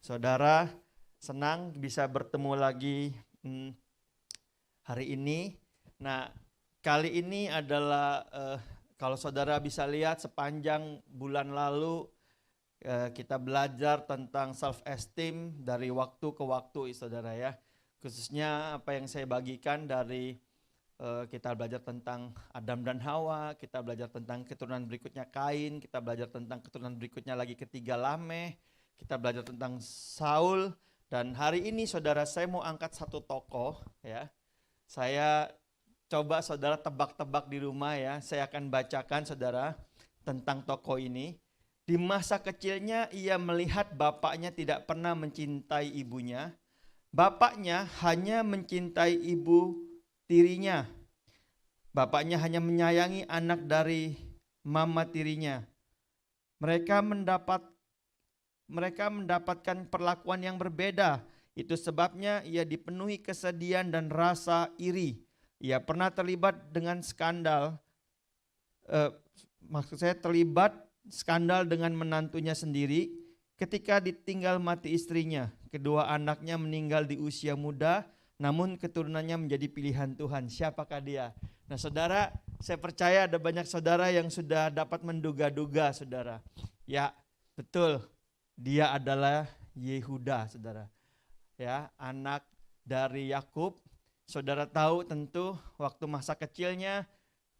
Saudara, senang bisa bertemu lagi hari ini. Nah, kali ini adalah kalau saudara bisa lihat sepanjang bulan lalu kita belajar tentang self esteem dari waktu ke waktu, saudara ya. Khususnya apa yang saya bagikan dari kita belajar tentang Adam dan Hawa, kita belajar tentang keturunan berikutnya Kain, kita belajar tentang keturunan berikutnya lagi ketiga Lameh, kita belajar tentang Saul. Dan hari ini saudara, saya mau angkat satu tokoh ya. Saya coba saudara tebak-tebak di rumah ya. Saya akan bacakan saudara tentang tokoh ini. Di masa kecilnya ia melihat bapaknya tidak pernah mencintai ibunya. Bapaknya hanya mencintai ibu tirinya. Bapaknya hanya menyayangi anak dari mama tirinya. Mereka mendapatkan perlakuan yang berbeda. Itu sebabnya ia dipenuhi kesedihan dan rasa iri. Ia pernah terlibat dengan skandal. Terlibat skandal dengan menantunya sendiri ketika ditinggal mati istrinya. Kedua anaknya meninggal di usia muda, namun keturunannya menjadi pilihan Tuhan. Siapakah dia? Nah saudara, saya percaya ada banyak saudara yang sudah dapat menduga-duga saudara. Ya betul, dia adalah Yehuda saudara. Ya, anak dari Yakub. Saudara tahu tentu waktu masa kecilnya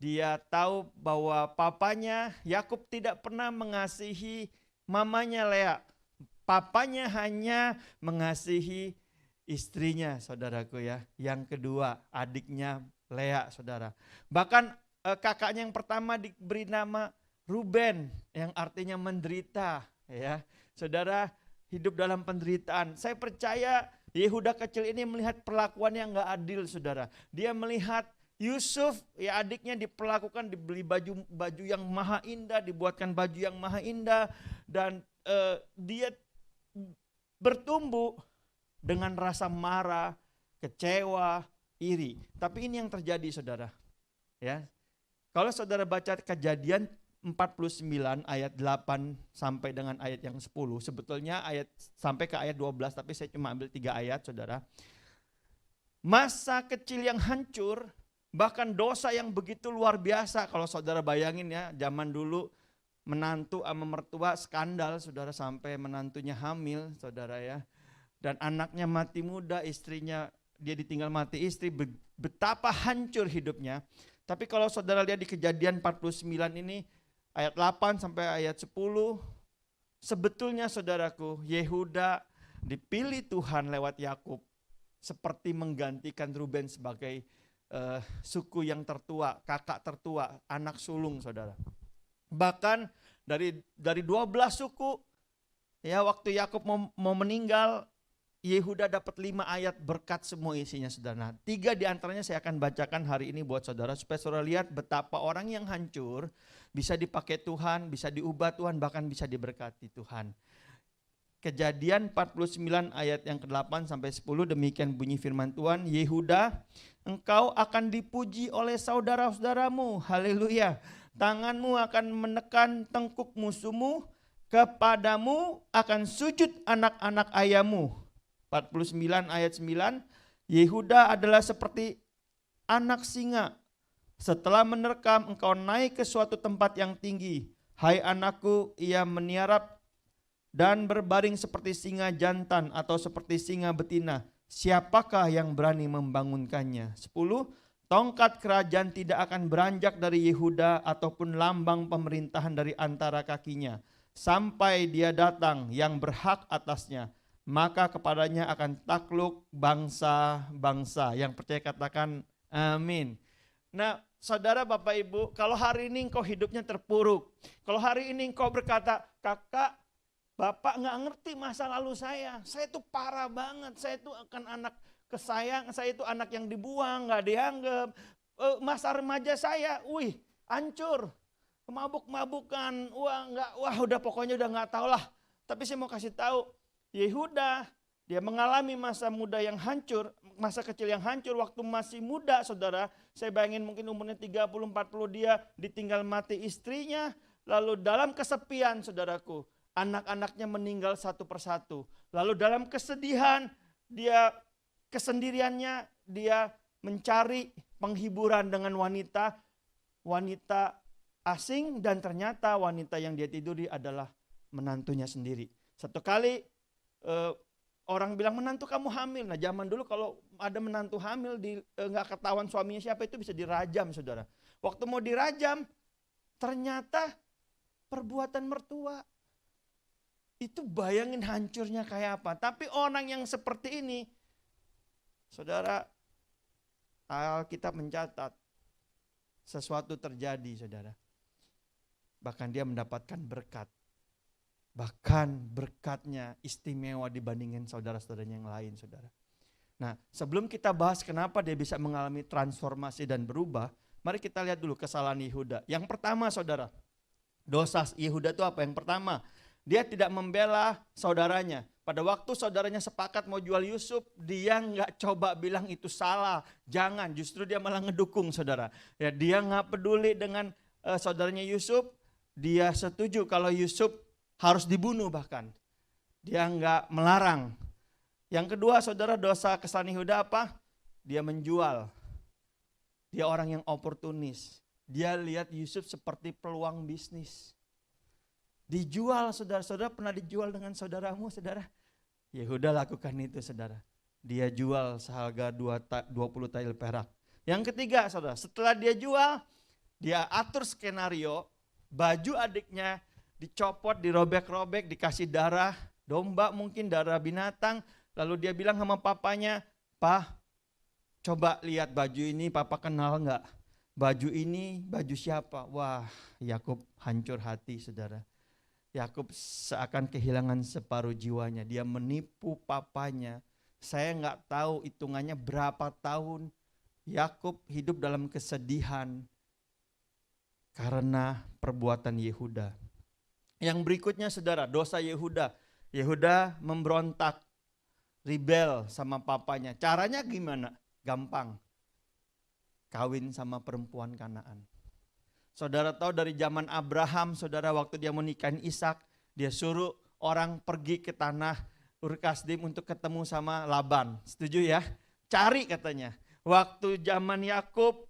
dia tahu bahwa papanya Yakub tidak pernah mengasihi mamanya Lea. Papanya hanya mengasihi istrinya, saudaraku ya. Yang kedua, adiknya Lea, saudara. Bahkan kakaknya yang pertama diberi nama Ruben, yang artinya menderita, ya. Saudara, hidup dalam penderitaan. Saya percaya Yehuda kecil ini melihat perlakuan yang gak adil, saudara. Dia melihat Yusuf, ya adiknya diperlakukan, dibeli baju yang maha indah, dibuatkan baju yang maha indah, dan dia bertumbuh dengan rasa marah, kecewa, iri. Tapi ini yang terjadi, saudara. Ya, kalau saudara baca Kejadian 49 ayat 8 sampai dengan ayat yang 10, sebetulnya ayat sampai ke ayat 12, tapi saya cuma ambil 3 ayat, saudara. Masa kecil yang hancur, bahkan dosa yang begitu luar biasa. Kalau saudara bayangin ya, zaman dulu menantu sama mertua skandal, saudara, sampai menantunya hamil, saudara ya. Dan anaknya mati muda, istrinya dia ditinggal mati istri, betapa hancur hidupnya. Tapi kalau saudara lihat di Kejadian 49 ini, ayat 8 sampai ayat 10, sebetulnya saudaraku, Yehuda dipilih Tuhan lewat Yakub seperti menggantikan Ruben sebagai suku yang tertua, kakak tertua, anak sulung, saudara. Bahkan dari 12 suku, ya waktu Yakub mau meninggal, Yehuda dapat 5 ayat berkat semua isinya, saudara. Nah, 3 diantaranya saya akan bacakan hari ini buat saudara, supaya saudara lihat betapa orang yang hancur bisa dipakai Tuhan, bisa diubah Tuhan, bahkan bisa diberkati Tuhan. Kejadian 49 ayat yang ke-8 sampai 10, demikian bunyi firman Tuhan. Yehuda, engkau akan dipuji oleh saudara-saudaramu, haleluya. Tanganmu akan menekan tengkuk musuhmu, kepadamu akan sujud anak-anak ayahmu. 49 ayat 9, Yehuda adalah seperti anak singa. Setelah menerkam, engkau naik ke suatu tempat yang tinggi. Hai anakku, ia meniarap dan berbaring seperti singa jantan atau seperti singa betina. Siapakah yang berani membangunkannya? 10, tongkat kerajaan tidak akan beranjak dari Yehuda ataupun lambang pemerintahan dari antara kakinya, sampai dia datang yang berhak atasnya. Maka kepadanya akan takluk bangsa-bangsa. Yang percaya katakan amin. Nah saudara, Bapak Ibu, kalau hari ini engkau hidupnya terpuruk, kalau hari ini engkau berkata, kakak, Bapak gak ngerti masa lalu saya itu parah banget, saya itu akan anak kesayang, saya itu anak yang dibuang, gak dianggap. Masa remaja saya, hancur, mabuk-mabukan, udah pokoknya udah gak tahu lah. Tapi saya mau kasih tahu, Yehuda, dia mengalami masa muda yang hancur, masa kecil yang hancur waktu masih muda, saudara. Saya bayangin mungkin umurnya 30-40, dia ditinggal mati istrinya, lalu dalam kesepian, saudaraku. anak-anaknya meninggal satu persatu. Lalu dalam kesedihan, kesendiriannya, dia mencari penghiburan dengan wanita asing, dan ternyata wanita yang dia tiduri adalah menantunya sendiri. Satu kali orang bilang, menantu kamu hamil. Nah, zaman dulu kalau ada menantu hamil nggak ketahuan suaminya siapa, itu bisa dirajam, saudara. Waktu mau dirajam, ternyata perbuatan mertua. Itu bayangin hancurnya kayak apa. Tapi orang yang seperti ini, saudara, Alkitab mencatat sesuatu terjadi, saudara. Bahkan dia mendapatkan berkat. Bahkan berkatnya istimewa dibandingin saudara-saudaranya yang lain, saudara. Nah, sebelum kita bahas kenapa dia bisa mengalami transformasi dan berubah, mari kita lihat dulu kesalahan Yehuda. Yang pertama, saudara, dosa Yehuda itu apa? Yang pertama, dia tidak membela saudaranya. Pada waktu saudaranya sepakat mau jual Yusuf, dia nggak coba bilang itu salah. Jangan, justru dia malah ngedukung, saudara. Ya, dia nggak peduli dengan saudaranya Yusuf. Dia setuju kalau Yusuf harus dibunuh bahkan. Dia nggak melarang. Yang kedua, saudara, dosa kesalahan Yehuda apa? Dia menjual. Dia orang yang oportunis. Dia lihat Yusuf seperti peluang bisnis. Dijual, saudara-saudara, pernah dijual dengan saudaramu, saudara? Yehuda lakukan itu, saudara. Dia jual seharga 20 tael perak. Yang ketiga, saudara, setelah dia jual, dia atur skenario, baju adiknya dicopot, dirobek-robek, dikasih darah domba, mungkin darah binatang. Lalu dia bilang sama papanya, "Pak, coba lihat baju ini, papa kenal nggak? Baju ini baju siapa?" Wah, Yakub hancur hati, saudara. Yakub seakan kehilangan separuh jiwanya. Dia menipu papanya. Saya nggak tahu hitungannya berapa tahun Yakub hidup dalam kesedihan karena perbuatan Yehuda. Yang berikutnya, saudara, dosa Yehuda. Yehuda memberontak, rebel sama papanya. Caranya gimana? Gampang. Kawin sama perempuan Kanaan. Saudara tahu dari zaman Abraham, saudara, waktu dia menikahin Ishak, dia suruh orang pergi ke tanah Ur Kasdim untuk ketemu sama Laban. Setuju ya? Cari katanya. Waktu zaman Yakub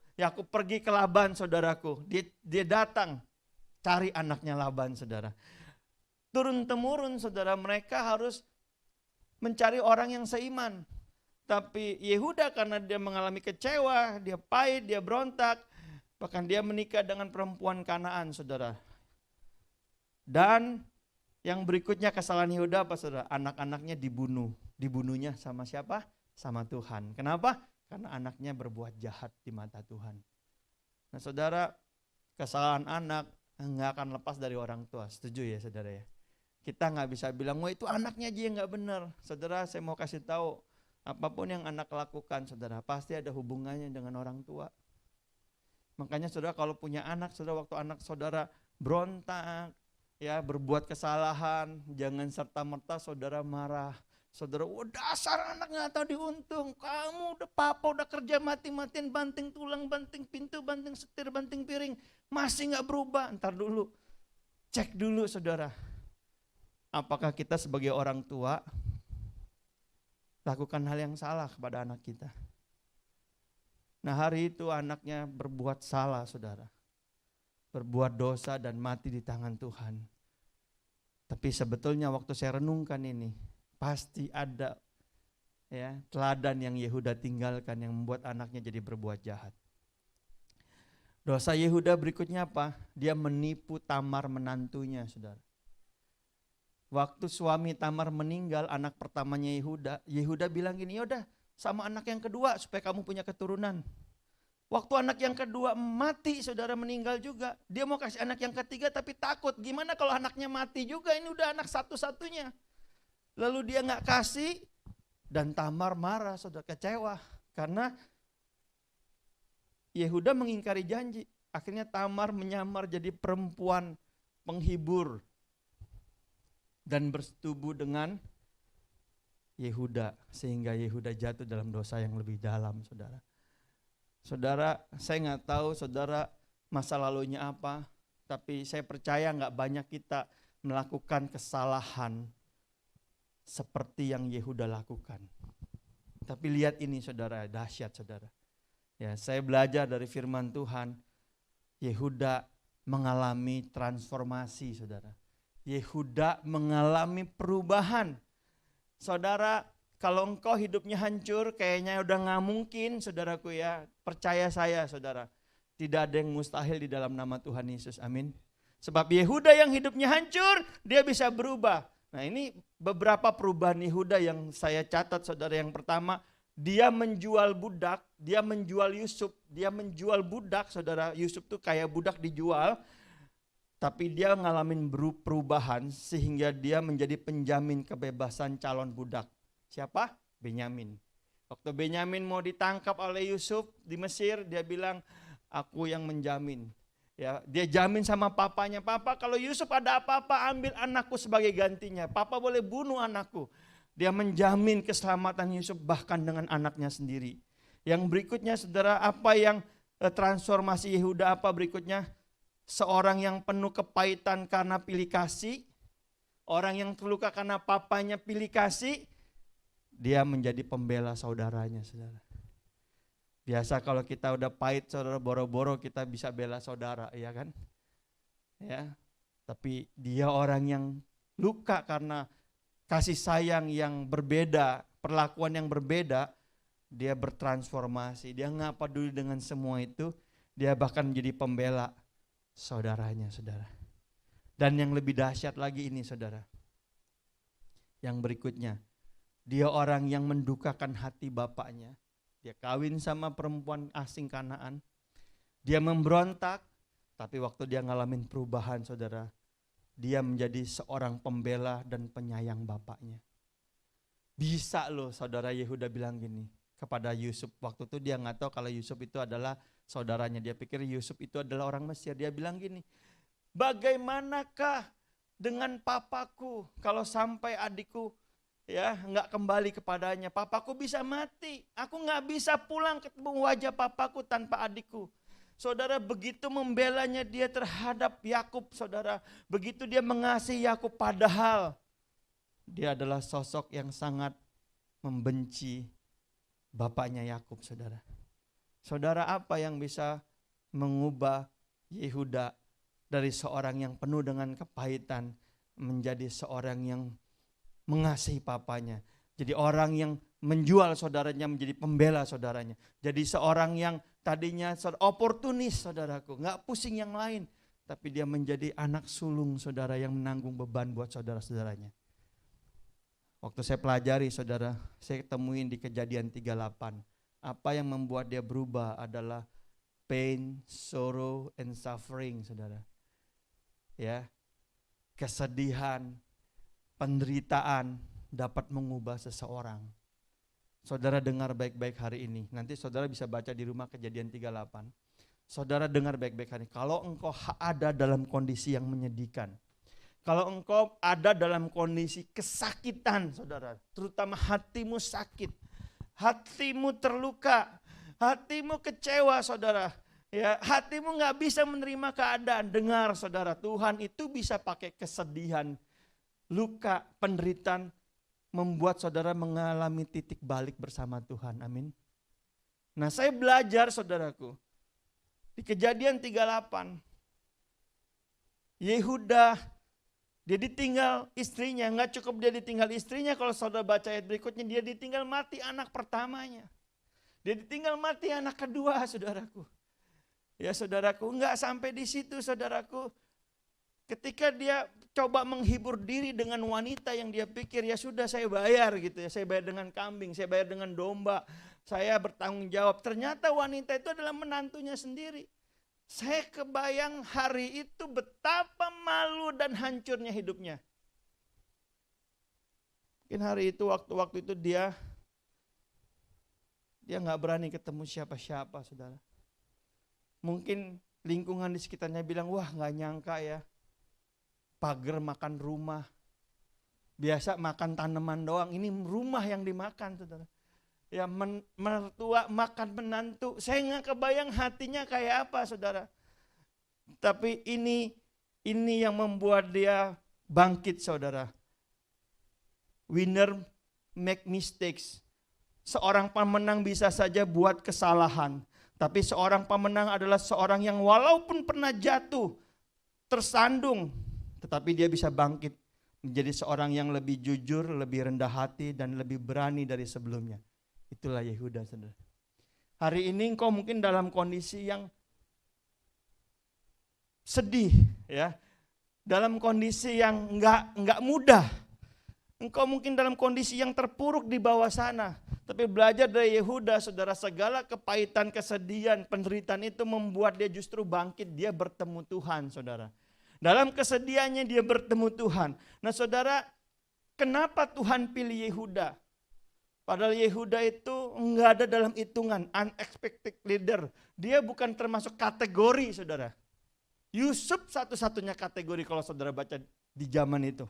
pergi ke Laban, saudaraku. Dia datang cari anaknya Laban, saudara. Turun-temurun, saudara, mereka harus mencari orang yang seiman. Tapi Yehuda karena dia mengalami kecewa, dia pahit, dia berontak. Bahkan dia menikah dengan perempuan Kanaan, saudara. Dan yang berikutnya kesalahan Yehuda apa, saudara? Anak-anaknya dibunuh. Dibunuhnya sama siapa? Sama Tuhan. Kenapa? Karena anaknya berbuat jahat di mata Tuhan. Nah, saudara, kesalahan anak nggak akan lepas dari orang tua. Setuju ya, saudara ya? Kita nggak bisa bilang, wah itu anaknya aja yang nggak benar. Saudara, saya mau kasih tahu, apapun yang anak lakukan, saudara, pasti ada hubungannya dengan orang tua. Makanya saudara kalau punya anak, saudara, waktu anak saudara berontak, ya berbuat kesalahan, jangan serta-merta saudara marah. Saudara, wah dasar anak nggak tahu diuntung, kamu udah papa udah kerja mati-matian, banting tulang, banting pintu, banting setir, banting piring, masih nggak berubah. Ntar dulu, cek dulu, saudara, apakah kita sebagai orang tua lakukan hal yang salah kepada anak kita. Nah, hari itu anaknya berbuat salah, saudara. Berbuat dosa dan mati di tangan Tuhan. Tapi sebetulnya waktu saya renungkan ini, pasti ada ya teladan yang Yehuda tinggalkan yang membuat anaknya jadi berbuat jahat. Dosa Yehuda berikutnya apa? Dia menipu Tamar menantunya, saudara. Waktu suami Tamar meninggal, anak pertamanya Yehuda bilang gini, yaudah sama anak yang kedua supaya kamu punya keturunan. Waktu anak yang kedua mati, saudara, meninggal juga. Dia mau kasih anak yang ketiga tapi takut. Gimana kalau anaknya mati juga, ini udah anak satu-satunya. Lalu dia gak kasih dan Tamar marah, saudara, kecewa. Karena Yehuda mengingkari janji. Akhirnya Tamar menyamar jadi perempuan penghibur dan bersetubuh dengan Yehuda, sehingga Yehuda jatuh dalam dosa yang lebih dalam, saudara. Saudara, saya nggak tahu saudara masa lalunya apa, tapi saya percaya nggak banyak kita melakukan kesalahan seperti yang Yehuda lakukan. Tapi lihat ini saudara, dahsyat saudara. Ya, saya belajar dari firman Tuhan, Yehuda mengalami transformasi saudara. Yehuda mengalami perubahan. Saudara, kalau engkau hidupnya hancur, kayaknya udah gak mungkin saudaraku ya. Percaya saya saudara, tidak ada yang mustahil di dalam nama Tuhan Yesus, amin. Sebab Yehuda yang hidupnya hancur, dia bisa berubah. Nah ini beberapa perubahan Yehuda yang saya catat saudara. Yang pertama, dia menjual budak, dia menjual Yusuf, dia menjual budak saudara. Yusuf tuh kayak budak dijual, tapi dia ngalamin perubahan sehingga dia menjadi penjamin kebebasan calon budak. Siapa? Benyamin. Waktu Benyamin mau ditangkap oleh Yusuf di Mesir, dia bilang, aku yang menjamin. Ya, dia jamin sama papanya, papa kalau Yusuf ada apa-apa ambil anakku sebagai gantinya. Papa boleh bunuh anakku. Dia menjamin keselamatan Yusuf bahkan dengan anaknya sendiri. Yang berikutnya saudara, apa yang transformasi Yehuda apa berikutnya? Seorang yang penuh kepahitan karena pilih kasih. Orang yang terluka karena papanya pilih kasih. Dia menjadi pembela saudaranya saudara. Biasa kalau kita udah pahit saudara, boro-boro kita bisa bela saudara, ya kan? Ya. Tapi dia orang yang luka karena kasih sayang yang berbeda, perlakuan yang berbeda, dia bertransformasi. Dia nggak peduli dengan semua itu, dia bahkan menjadi pembela saudaranya, saudara. Dan yang lebih dahsyat lagi ini, saudara. Yang berikutnya, dia orang yang mendukakan hati bapaknya. Dia kawin sama perempuan asing Kanaan. Dia memberontak, tapi waktu dia ngalamin perubahan saudara, dia menjadi seorang pembela dan penyayang bapaknya. Bisa loh saudara Yehuda bilang gini kepada Yusuf. Waktu itu dia gak tahu kalau Yusuf itu adalah saudaranya. Dia pikir Yusuf itu adalah orang Mesir. Dia bilang gini, bagaimanakah dengan papaku kalau sampai adikku ya nggak kembali kepadanya, papaku bisa mati, aku nggak bisa pulang ketemu wajah papaku tanpa adikku. Saudara, begitu membelanya dia terhadap Yakub, saudara, begitu dia mengasihi Yakub, padahal dia adalah sosok yang sangat membenci bapaknya Yakub, saudara. Saudara, apa yang bisa mengubah Yehuda dari seorang yang penuh dengan kepahitan menjadi seorang yang mengasihi papanya. Jadi orang yang menjual saudaranya menjadi pembela saudaranya. Jadi seorang yang tadinya oportunis saudaraku, gak pusing yang lain. Tapi dia menjadi anak sulung saudara yang menanggung beban buat saudara-saudaranya. Waktu saya pelajari saudara, saya temuin di Kejadian 38. Apa yang membuat dia berubah adalah pain, sorrow, and suffering saudara. Ya, kesedihan, penderitaan dapat mengubah seseorang. Saudara dengar baik-baik hari ini. Nanti saudara bisa baca di rumah Kejadian 38. Saudara dengar baik-baik hari ini. Kalau engkau ada dalam kondisi yang menyedihkan. Kalau engkau ada dalam kondisi kesakitan saudara. Terutama hatimu sakit. Hatimu terluka. Hatimu kecewa saudara. Ya, hatimu gak bisa menerima keadaan. Dengar saudara, Tuhan itu bisa pakai kesedihan, luka, penderitaan membuat saudara mengalami titik balik bersama Tuhan. Amin. Nah, saya belajar saudaraku. Di Kejadian 38. Yehuda, dia ditinggal istrinya. Gak cukup dia ditinggal istrinya. Kalau saudara baca ayat berikutnya, dia ditinggal mati anak pertamanya. Dia ditinggal mati anak kedua saudaraku. Ya saudaraku, gak sampai di situ saudaraku. Ketika dia coba menghibur diri dengan wanita yang dia pikir ya sudah saya bayar gitu ya. Saya bayar dengan kambing, saya bayar dengan domba. Saya bertanggung jawab. Ternyata wanita itu adalah menantunya sendiri. Saya kebayang hari itu betapa malu dan hancurnya hidupnya. Mungkin hari itu waktu itu dia gak berani ketemu siapa-siapa saudara. Mungkin lingkungan di sekitarnya bilang wah gak nyangka ya. Pagar makan rumah. Biasa makan tanaman doang. Ini rumah yang dimakan saudara. Ya mertua makan menantu. Saya gak kebayang hatinya kayak apa saudara. Tapi ini yang membuat dia bangkit saudara. Winner make mistakes. Seorang pemenang bisa saja buat kesalahan. Tapi seorang pemenang adalah seorang yang walaupun pernah jatuh, tersandung, tetapi dia bisa bangkit menjadi seorang yang lebih jujur, lebih rendah hati, dan lebih berani dari sebelumnya. Itulah Yehuda, saudara. Hari ini engkau mungkin dalam kondisi yang sedih, ya, dalam kondisi yang enggak mudah. Engkau mungkin dalam kondisi yang terpuruk di bawah sana. Tapi belajar dari Yehuda, saudara, segala kepahitan, kesedihan, penderitaan itu membuat dia justru bangkit. Dia bertemu Tuhan, saudara. Dalam kesedihannya dia bertemu Tuhan. Nah saudara, kenapa Tuhan pilih Yehuda? Padahal Yehuda itu enggak ada dalam hitungan, unexpected leader. Dia bukan termasuk kategori, saudara. Yusuf satu-satunya kategori kalau saudara baca di zaman itu.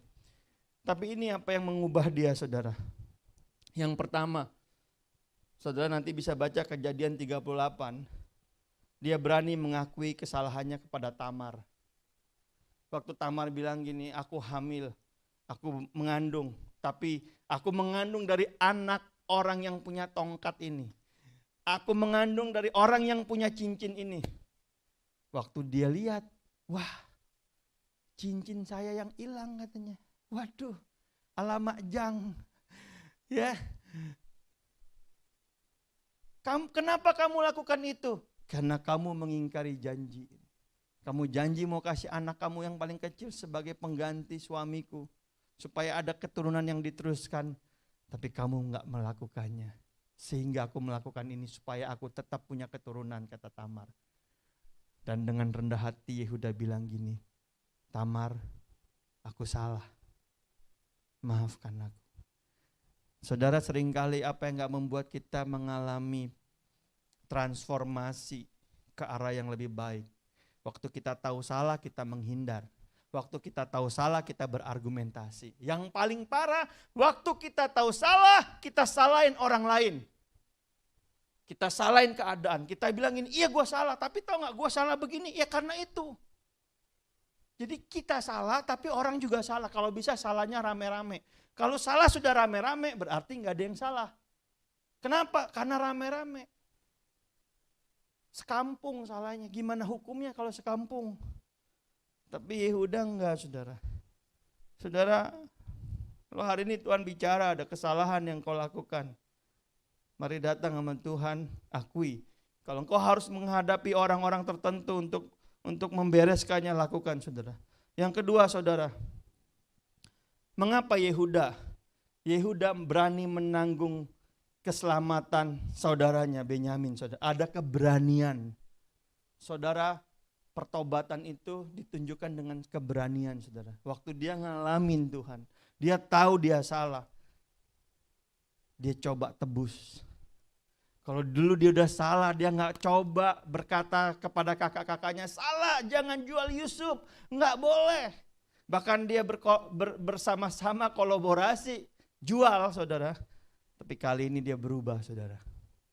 Tapi ini apa yang mengubah dia, saudara. Yang pertama, saudara nanti bisa baca Kejadian 38. Dia berani mengakui kesalahannya kepada Tamar. Waktu Tamar bilang gini, aku hamil, aku mengandung. Tapi aku mengandung dari anak orang yang punya tongkat ini. Aku mengandung dari orang yang punya cincin ini. Waktu dia lihat, wah, cincin saya yang hilang katanya. Waduh, alamak jang. Ya. Kenapa kamu lakukan itu? Karena kamu mengingkari janji. Kamu janji mau kasih anak kamu yang paling kecil sebagai pengganti suamiku. Supaya ada keturunan yang diteruskan. Tapi kamu enggak melakukannya. Sehingga aku melakukan ini supaya aku tetap punya keturunan, kata Tamar. Dan dengan rendah hati Yehuda bilang gini, Tamar, aku salah. Maafkan aku. Saudara, seringkali apa yang gak membuat kita mengalami transformasi ke arah yang lebih baik. Waktu kita tahu salah, kita menghindar. Waktu kita tahu salah, kita berargumentasi. Yang paling parah, waktu kita tahu salah, kita salahin orang lain. Kita salahin keadaan. Kita bilangin, iya gue salah, tapi tahu gak gue salah begini? Ya karena itu. Jadi kita salah, tapi orang juga salah. Kalau bisa salahnya rame-rame. Kalau salah sudah rame-rame, berarti nggak ada yang salah. Kenapa? Karena rame-rame. Sekampung salahnya. Gimana hukumnya kalau sekampung? Tapi Yehuda enggak, saudara. Saudara, kalau hari ini Tuhan bicara ada kesalahan yang kau lakukan. Mari datang sama Tuhan, akui. Kalau engkau harus menghadapi orang-orang tertentu untuk membereskannya, lakukan, saudara. Yang kedua, saudara, mengapa Yehuda berani menanggung keselamatan saudaranya Benyamin, saudara? Ada keberanian. Saudara, pertobatan itu ditunjukkan dengan keberanian, saudara. Waktu dia ngalamin Tuhan, dia tahu dia salah. Dia coba tebus. Kalau dulu dia udah salah, dia gak coba berkata kepada kakak-kakaknya, salah, jangan jual Yusuf, gak boleh. Bahkan dia bersama-sama kolaborasi, jual, saudara. Tapi kali ini dia berubah, saudara.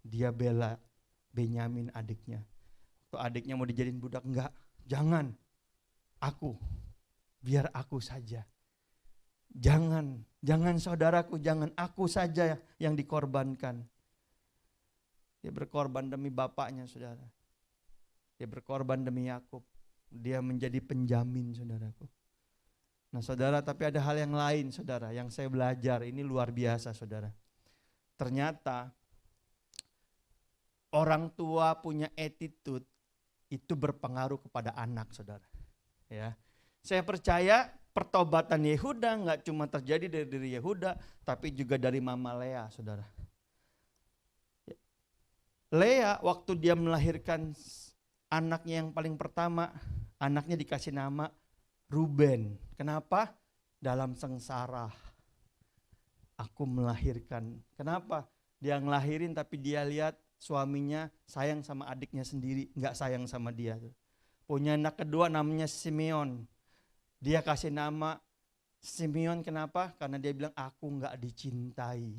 Dia bela Benyamin adiknya. Waktu adiknya mau dijadiin budak, enggak, jangan. Aku, biar aku saja. Jangan saudaraku, jangan aku saja yang dikorbankan. Dia berkorban demi bapaknya, saudara. Dia berkorban demi Yakub. Dia menjadi penjamin, saudaraku. Nah saudara, tapi ada hal yang lain, saudara, yang saya belajar. Ini luar biasa, saudara. Ternyata orang tua punya attitude itu berpengaruh kepada anak, saudara. Ya, saya percaya pertobatan Yehuda nggak cuma terjadi dari diri Yehuda, tapi juga dari Mama Lea, saudara. Lea waktu dia melahirkan anaknya yang paling pertama, anaknya dikasih nama Ruben. Kenapa? Dalam sengsara aku melahirkan. Kenapa? Dia ngelahirin tapi dia lihat suaminya sayang sama adiknya sendiri, nggak sayang sama dia. Punya anak kedua namanya Simeon. Dia kasih nama Simeon, kenapa? Karena dia bilang aku nggak dicintai.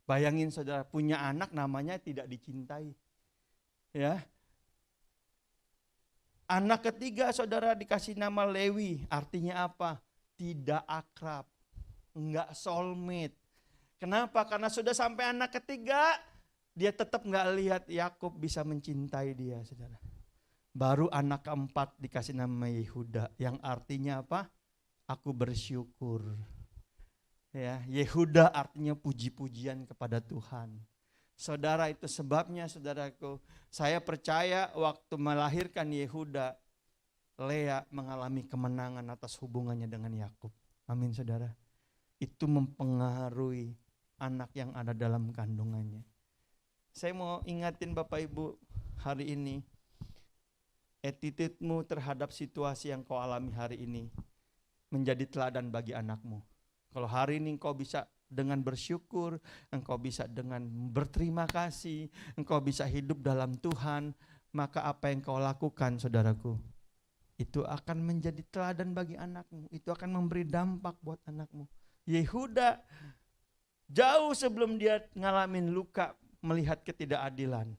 Bayangin saudara, punya anak namanya tidak dicintai. Ya. Anak ketiga saudara dikasih nama Lewi, artinya apa? tidak akrab, enggak soulmate. Kenapa? Karena sudah sampai anak ketiga, dia tetap enggak lihat Yakub bisa mencintai dia, saudara. Baru anak keempat dikasih nama Yehuda, yang artinya apa? Aku bersyukur. Ya, Yehuda artinya puji-pujian kepada Tuhan. Saudara, itu sebabnya saudaraku, saya percaya waktu melahirkan Yehuda, Lea mengalami kemenangan atas hubungannya dengan Yakub. Amin, saudara. Itu mempengaruhi anak yang ada dalam kandungannya. Saya mau ingatin Bapak Ibu hari ini, attitude-mu terhadap situasi yang kau alami hari ini menjadi teladan bagi anakmu. Kalau hari ini engkau bisa dengan bersyukur, engkau bisa dengan berterima kasih, engkau bisa hidup dalam Tuhan, maka apa yang kau lakukan, saudaraku, itu akan menjadi teladan bagi anakmu. Itu akan memberi dampak buat anakmu. Yehuda jauh sebelum dia ngalamin luka melihat ketidakadilan,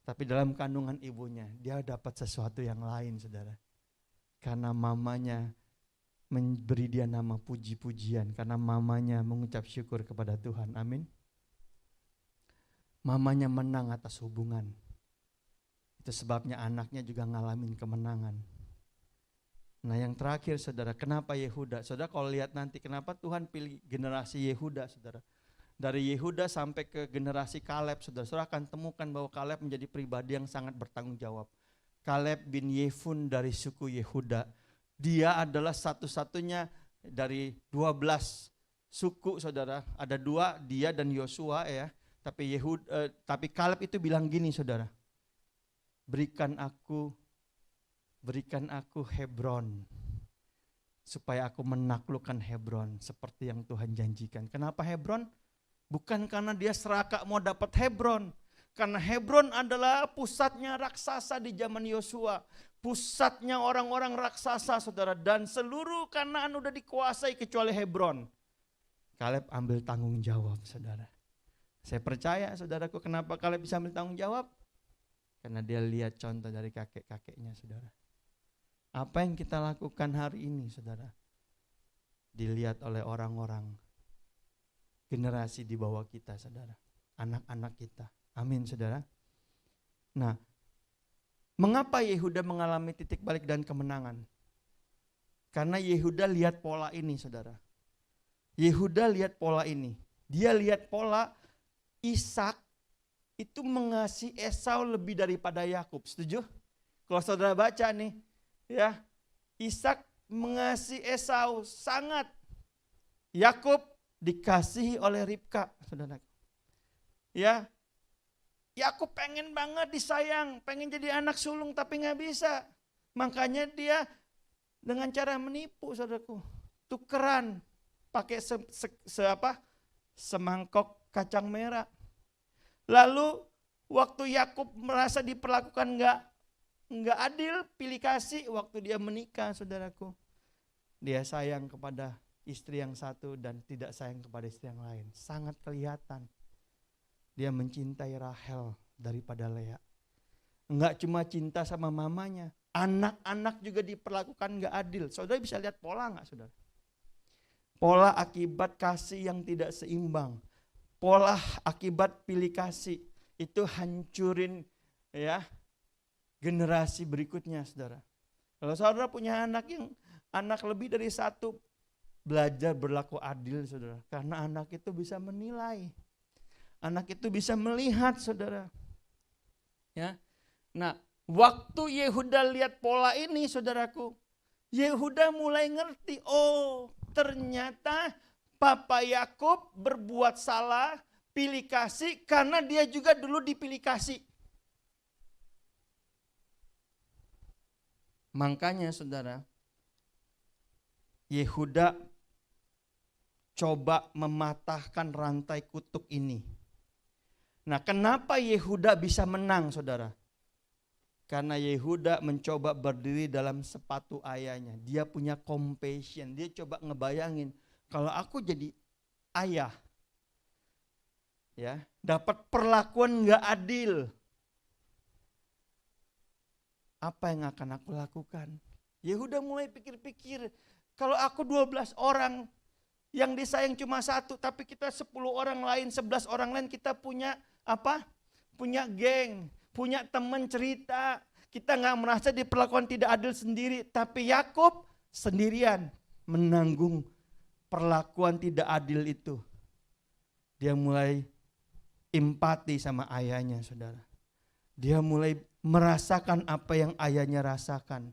tapi dalam kandungan ibunya dia dapat sesuatu yang lain, saudara. Karena mamanya memberi dia nama puji-pujian, karena mamanya mengucap syukur kepada Tuhan. Amin. Mamanya menang atas hubungan. Itu sebabnya anaknya juga ngalamin kemenangan. Nah, yang terakhir, saudara, kenapa Yehuda? Saudara, kalau lihat nanti kenapa Tuhan pilih generasi Yehuda, saudara. Dari Yehuda sampai ke generasi Kaleb, saudara akan temukan bahwa Kaleb menjadi pribadi yang sangat bertanggung jawab. Kaleb bin Yefun dari suku Yehuda. Dia adalah satu-satunya dari 12 suku, saudara. Ada 2, dia dan Yosua, ya. Tapi Kaleb itu bilang gini, saudara. Berikan aku Hebron, supaya aku menaklukkan Hebron seperti yang Tuhan janjikan. Kenapa Hebron? Bukan karena dia serakah mau dapat Hebron. Karena Hebron adalah pusatnya raksasa di zaman Yosua. Pusatnya orang-orang raksasa, saudara. Dan seluruh Kanaan udah dikuasai kecuali Hebron. Kaleb ambil tanggung jawab, saudara. Saya percaya, saudaraku, kenapa Kaleb bisa ambil tanggung jawab? Karena dia lihat contoh dari kakek-kakeknya, saudara. Apa yang kita lakukan hari ini, saudara, dilihat oleh orang-orang generasi di bawah kita, saudara. Anak-anak kita. Amin, saudara. Nah, mengapa Yehuda mengalami titik balik dan kemenangan? Karena Yehuda lihat pola ini, saudara. Yehuda lihat pola ini. Dia lihat pola Ishak itu mengasihi Esau lebih daripada Yakub. Setuju? Kalau saudara baca nih, ya, Ishak mengasihi Esau sangat. Yakub dikasihi oleh Ribka, saudara. Ya, Yakub pengen banget disayang, pengen jadi anak sulung tapi nggak bisa. Makanya dia dengan cara menipu, saudaraku, tukeran pakai semangkok kacang merah. Lalu waktu Yakub merasa diperlakukan nggak adil, pilih kasih waktu dia menikah, saudaraku. Dia sayang kepada istri yang satu dan tidak sayang kepada istri yang lain. Sangat kelihatan. Dia mencintai Rahel daripada Lea. Enggak cuma cinta sama mamanya, anak-anak juga diperlakukan enggak adil. Saudara bisa lihat pola enggak, saudara? Pola akibat kasih yang tidak seimbang. Pola akibat pilih kasih itu hancurin, ya, generasi berikutnya, saudara. Kalau saudara punya anak lebih dari satu, belajar berlaku adil, saudara. Karena anak itu bisa menilai. Anak itu bisa melihat, saudara. Ya. Nah, waktu Yehuda lihat pola ini, saudaraku, Yehuda mulai ngerti, oh ternyata Papa Yakub berbuat salah, pilih kasih, karena dia juga dulu dipilih kasih. Makanya, saudara, Yehuda coba mematahkan rantai kutuk ini. Nah, kenapa Yehuda bisa menang, saudara? Karena Yehuda mencoba berdiri dalam sepatu ayahnya. Dia punya compassion. Dia coba ngebayangin, kalau aku jadi ayah, ya, dapat perlakuan nggak adil, apa yang akan aku lakukan? Yehuda mulai pikir-pikir, Kalau aku 12 orang, yang disayang cuma satu, tapi kita 10 orang lain, 11 orang lain, kita punya apa? Punya geng, punya teman cerita. Kita nggak merasa diperlakukan tidak adil sendiri, tapi Yakub sendirian menanggung perlakuan tidak adil itu. Dia mulai empati sama ayahnya, saudara. Dia mulai merasakan apa yang ayahnya rasakan.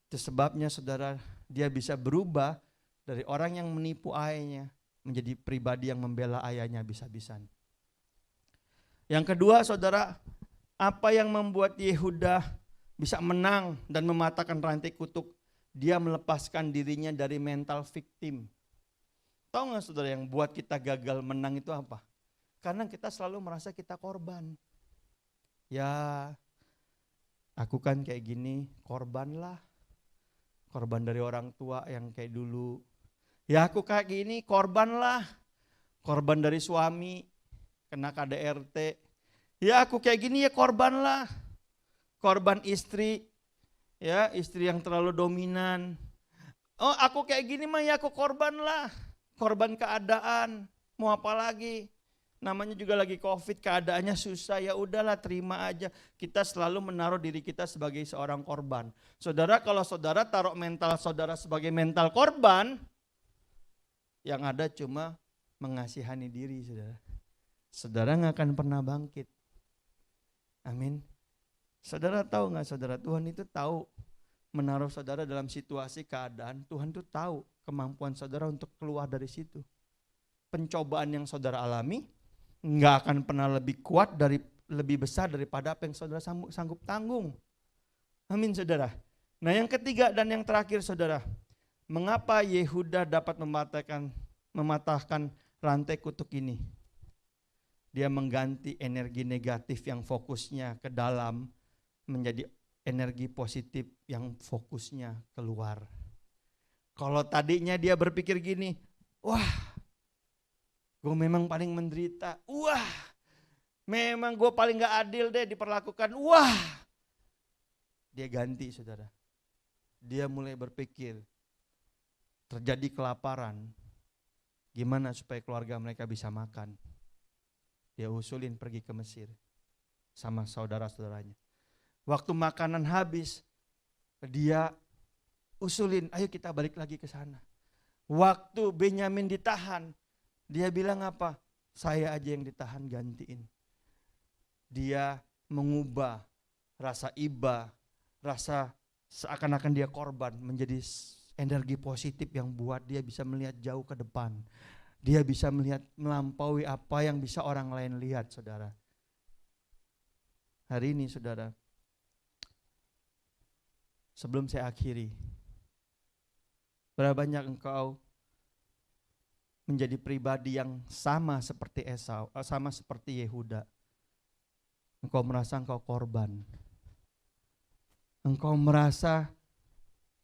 Itu sebabnya, saudara, dia bisa berubah dari orang yang menipu ayahnya menjadi pribadi yang membela ayahnya habis-habisan. Yang kedua, saudara, apa yang membuat Yehuda bisa menang dan mematahkan rantai kutuk? Dia melepaskan dirinya dari mental victim. Tahu nggak, saudara, yang buat kita gagal menang itu apa? Karena kita selalu merasa kita korban. Ya, aku kan kayak gini, korban lah. Korban dari orang tua yang kayak dulu. Ya aku kayak gini, korban lah. Korban dari suami, kena KDRT. Ya aku kayak gini, ya korban lah. Korban istri, ya istri yang terlalu dominan. Oh aku kayak gini mah, ya aku korban lah. Korban keadaan, mau apa lagi? Namanya juga lagi COVID, keadaannya susah, ya udahlah terima aja. Kita selalu menaruh diri kita sebagai seorang korban. Saudara, kalau saudara taruh mental saudara sebagai mental korban, yang ada cuma mengasihani diri, saudara. Saudara gak akan pernah bangkit. Amin. Saudara tahu gak, saudara, Tuhan itu tahu menaruh saudara dalam situasi keadaan. Tuhan itu tahu kemampuan saudara untuk keluar dari situ. Pencobaan yang saudara alami nggak akan pernah lebih kuat lebih besar daripada apa yang saudara sanggup tanggung. Amin, saudara. Nah yang ketiga dan yang terakhir, saudara, mengapa Yehuda dapat mematahkan rantai kutuk ini? Dia mengganti energi negatif yang fokusnya ke dalam menjadi energi positif yang fokusnya keluar. Kalau tadinya dia berpikir gini, wah, gue memang paling menderita. Wah, memang gue paling gak adil deh diperlakukan. Wah, dia ganti, saudara. Dia mulai berpikir, terjadi kelaparan, gimana supaya keluarga mereka bisa makan. Dia usulin pergi ke Mesir sama saudara-saudaranya. Waktu makanan habis, dia usulin, ayo kita balik lagi ke sana. Waktu Benyamin ditahan, dia bilang apa? Saya aja yang ditahan, gantiin. Dia mengubah rasa iba, rasa seakan-akan dia korban menjadi energi positif yang buat dia bisa melihat jauh ke depan. Dia bisa melihat melampaui apa yang bisa orang lain lihat, saudara. Hari ini, saudara, sebelum saya akhiri, berapa banyak engkau menjadi pribadi yang sama seperti Esau, sama seperti Yehuda. Engkau merasa engkau korban. Engkau merasa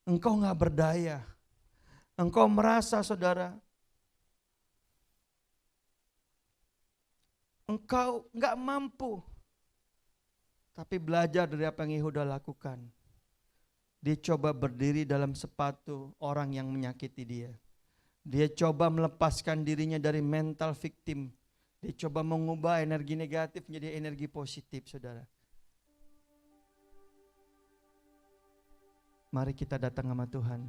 engkau gak berdaya. Engkau merasa, saudara, engkau gak mampu. Tapi belajar dari apa yang Yehuda lakukan. Dia coba berdiri dalam sepatu orang yang menyakiti dia. Dia coba melepaskan dirinya dari mental victim. Dia coba mengubah energi negatif menjadi energi positif, saudara. Mari kita datang sama Tuhan.